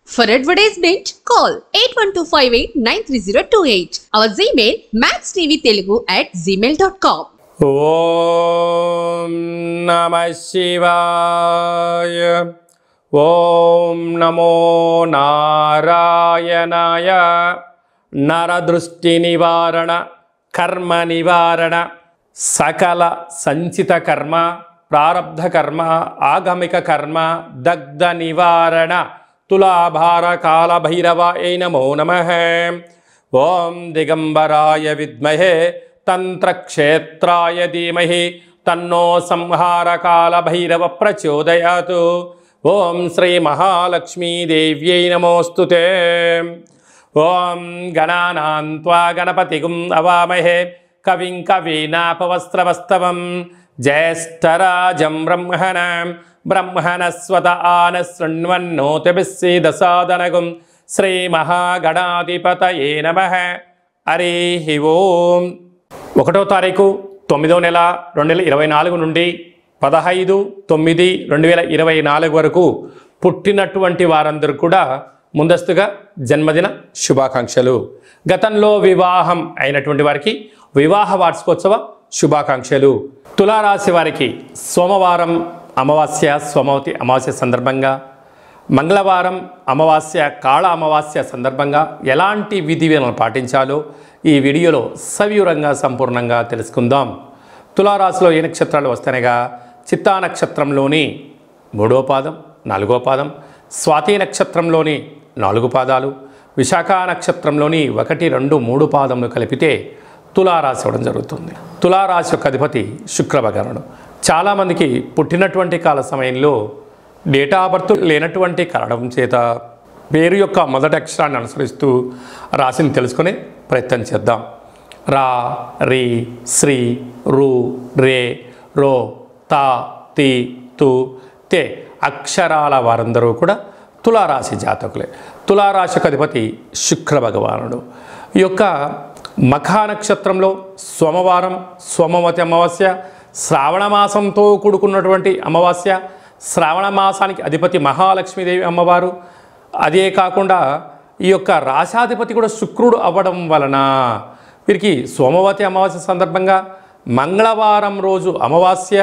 For advertisement, call 8125893028. Our Gmail maxtvtelugu@gmail.com. ఓం నమః శివాయ. ఓం నమో నారాయణాయ. నరదృష్టి నివారణ, కర్మ నివారణ, సకల సంచిత కర్మ, ప్రారబ్ధ కర్మ, ఆగమిక కర్మ, దగ్ధ నివారణ, తులాభార కాల భైరవాయ నమో నమః. ఓం దిగంబరాయ విద్మహే తంత్రక్షేత్రాయ ధీమహి తన్నో సంహార కాల భైరవ ప్రచోదయాత్. ఓం శ్రీ మహాలక్ష్మీదేవ్యై నమోస్తుతే. ఓం గణానాం త్వా గణపతిగుం అవామహే కవిం కవీనాపవస్త్రవస్తవం జ్యేష్ఠరాజం బ్రహ్మణస్వత ఆనశృణ్వన్నోతిభిస్సీదసాదనగుం శ్రీ మహాగణాధిపతయే నమః. హరి ఓం. 1వ తారీఖు 9వ నెల 2024 నుండి 15/9/2024 వరకు పుట్టినటువంటి వారందరూ కూడా ముందస్తుగా జన్మదిన శుభాకాంక్షలు. గతంలో వివాహం అయినటువంటి వారికి వివాహ వార్షికోత్సవ శుభాకాంక్షలు. తులారాశి వారికి సోమవారం అమావాస్య, సోమవతి అమావాస్య సందర్భంగా, మంగళవారం అమావాస్య, కాళ అమావాస్య సందర్భంగా ఎలాంటి విధి విధానాలు పాటించాలో ఈ వీడియోలో సవివరంగా సంపూర్ణంగా తెలుసుకుందాం. తులారాశిలో ఏ నక్షత్రాలు వస్తాయనగా చిత్తా నక్షత్రంలోని 3వ పాదం, 4వ పాదం, స్వాతి నక్షత్రంలోని 4 పాదాలు, విశాఖ నక్షత్రంలోని 1, 2, 3 పాదములు కలిపితే తులారాశి అవ్వడం జరుగుతుంది. తులారాశి యొక్క అధిపతి శుక్ర భగవానుడు. చాలామందికి పుట్టినటువంటి కాల సమయంలో డేటా ఆఫ్ బర్త్ లేనటువంటి కారణం చేత పేరు యొక్క మొదటి అక్షరాన్ని అనుసరిస్తూ రాశిని తెలుసుకునే ప్రయత్నం చేద్దాం. రా, రి, శ్రీ, రు, రే, రో, తా, తి, తు, తే అక్షరాల వారందరూ కూడా తులారాశి జాతకులే. తులారాశికి అధిపతి శుక్ర భగవానుడు. ఈ యొక్క మఖా నక్షత్రంలో సోమవారం, సోమవతి అమావాస్య, శ్రావణ మాసంతో కూడుకున్నటువంటి అమావాస్య, శ్రావణ మాసానికి అధిపతి మహాలక్ష్మీదేవి అమ్మవారు. అదే కాకుండా ఈ యొక్క రాశాధిపతి కూడా శుక్రుడు అవ్వడం వలన వీరికి సోమవతి అమావాస్య సందర్భంగా మంగళవారం రోజు అమావాస్య,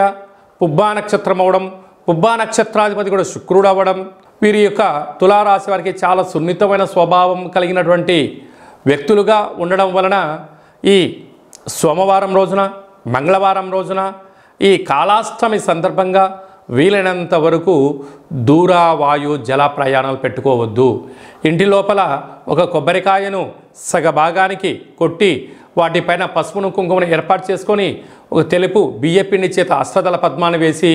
పుబ్బా నక్షత్రం అవ్వడం, పుబ్బా నక్షత్రాధిపతి కూడా శుక్రుడు అవ్వడం, వీరి యొక్క తులారాశి వారికి చాలా సున్నితమైన స్వభావం కలిగినటువంటి వ్యక్తులుగా ఉండడం వలన ఈ సోమవారం రోజున, మంగళవారం రోజున, ఈ కాలాష్టమి సందర్భంగా వీలైనంత వరకు దూర వాయు జల ప్రయాణాలు పెట్టుకోవద్దు. ఇంటి లోపల ఒక కొబ్బరికాయను సగ భాగానికి కొట్టి వాటిపైన పసుపును కుంకుమను ఏర్పాటు చేసుకొని ఒక తెలుపు బియ్యపిండి చేత అష్టదళ పద్మాన్ని వేసి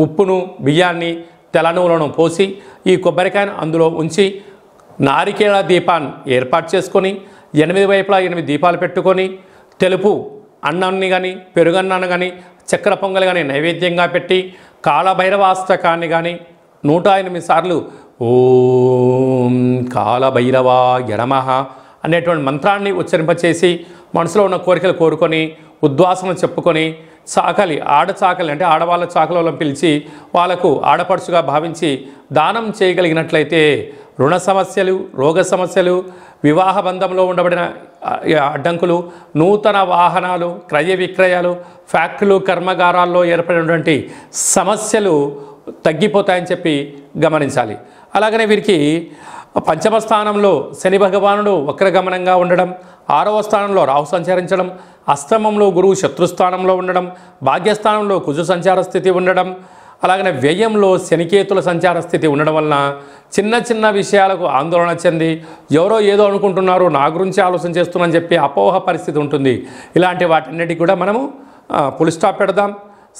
ఉప్పును, బియ్యాన్ని, తెల్లనూలను పోసి ఈ కొబ్బరికాయను అందులో ఉంచి నారికేళ దీపాన్ని ఏర్పాటు చేసుకొని 8 వైపులా 8 దీపాలు పెట్టుకొని తెలుపు అన్నాన్ని కానీ, పెరుగన్నాన్ని కానీ, చక్కెర పొంగల్ కానీ నైవేద్యంగా పెట్టి కాళభైరవాష్టకాన్ని కానీ 108 సార్లు ఓం కాళభైరవాయ నమః అనేటువంటి మంత్రాన్ని ఉచ్చరింపచేసి మనసులో ఉన్న కోరికలు కోరుకొని ఉద్వాసన చెప్పుకొని చాకలి, ఆడచాకలి అంటే ఆడవాళ్ళ చాకలను పిలిచి వాళ్ళకు ఆడపడుచుగా భావించి దానం చేయగలిగినట్లయితే రుణ సమస్యలు, రోగ సమస్యలు, వివాహ బంధంలో ఉండబడిన అడ్డంకులు, నూతన వాహనాలు, క్రయ విక్రయాలు, ఫ్యాక్టరీలు, కర్మాగారాల్లో ఏర్పడినటువంటి సమస్యలు తగ్గిపోతాయని చెప్పి గమనించాలి. అలాగనే వీరికి పంచమ స్థానంలో శని భగవానుడు వక్రగమనంగా ఉండడం, 6వ స్థానంలో రాహు సంచరించడం, అష్టమంలో గురువు శత్రుస్థానంలో ఉండడం, భాగ్యస్థానంలో కుజు సంచార స్థితి ఉండడం, అలాగనే వ్యయంలో శనికేతుల సంచార స్థితి ఉండడం వలన చిన్న చిన్న విషయాలకు ఆందోళన చెంది ఎవరో ఏదో అనుకుంటున్నారు, నా గురించి ఆలోచన చేస్తున్నారని చెప్పి అపోహ పరిస్థితి ఉంటుంది. ఇలాంటి వాటన్నిటికీ కూడా మనము ఫుల్ స్టాప్ పెడదాం.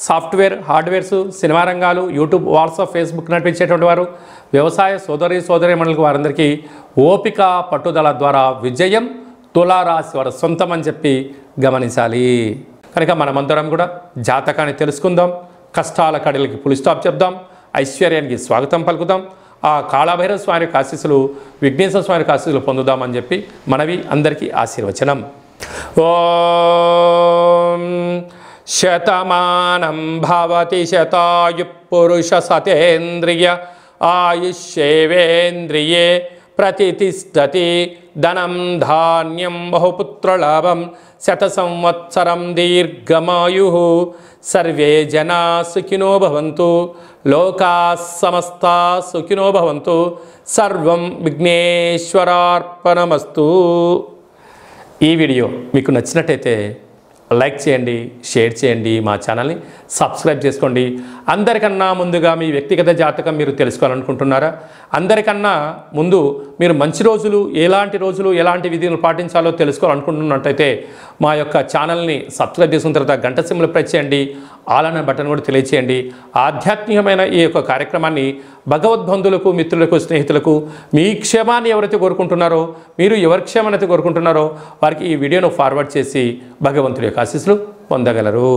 సాఫ్ట్వేర్, హార్డ్వేర్స్, సినిమా రంగాలు, యూట్యూబ్, వాట్సాప్, ఫేస్బుక్ నడిపించేటువంటి వారు, వ్యవసాయ సోదరీమణులకు వారందరికీ ఓపిక, పట్టుదల ద్వారా విజయం తులారాశి వారు సొంతం అని చెప్పి గమనించాలి. కనుక మనమందరం కూడా జాతకాన్ని తెలుసుకుందాం. కష్టాల కడలకి ఫుల్ స్టాప్ చెప్దాం. ఐశ్వర్యానికి స్వాగతం పలుకుదాం. ఆ కాళభైరవ స్వామి యొక్క ఆశీస్సులు, విఘ్నేశ్వర స్వామి యొక్క ఆశీస్సులు పొందుదామని చెప్పి మనవి అందరికీ ఆశీర్వచనం. ఓం శతమానం భవతి శతాయు పురుష సతేంద్రియ ఆయుష్యేవేంద్రియే ప్రతితిష్టతి ధనం ధాన్యం బహుపుత్రలాభం శత సంవత్సరం దీర్ఘమాయు సర్వే జనా సుఖినో భవంతు లోకా సమస్తా సుఖినో భవంతు సర్వం విఘ్నేశ్వరార్పణమస్తు. ఈ వీడియో మీకు నచ్చినట్టయితే లైక్ చేయండి, షేర్ చేయండి, మా ఛానల్ని సబ్స్క్రైబ్ చేసుకోండి. అందరికన్నా ముందుగా మీ వ్యక్తిగత జాతకం మీరు తెలుసుకోవాలనుకుంటున్నారా? అందరికన్నా ముందు మీరు మంచి రోజులు, ఎలాంటి రోజులు, ఎలాంటి విధులు పాటించాలో తెలుసుకోవాలనుకుంటున్నట్టయితే మా యొక్క ఛానల్ని సబ్స్క్రైబ్ చేసుకున్న తర్వాత గంట సింబల్ ప్రెస్ చేయండి, ఆల్ అనే బటన్ కూడా తెలియచేయండి. ఆధ్యాత్మికమైన ఈ యొక్క కార్యక్రమాన్ని భగవద్బంధువులకు, మిత్రులకు, స్నేహితులకు మీ క్షేమాన్ని ఎవరైతే కోరుకుంటున్నారో, మీరు ఎవరి క్షేమాన్ని అయితే కోరుకుంటున్నారో వారికి ఈ వీడియోను ఫార్వర్డ్ చేసి భగవంతుడి యొక్క ఆశీస్సులు పొందగలరు.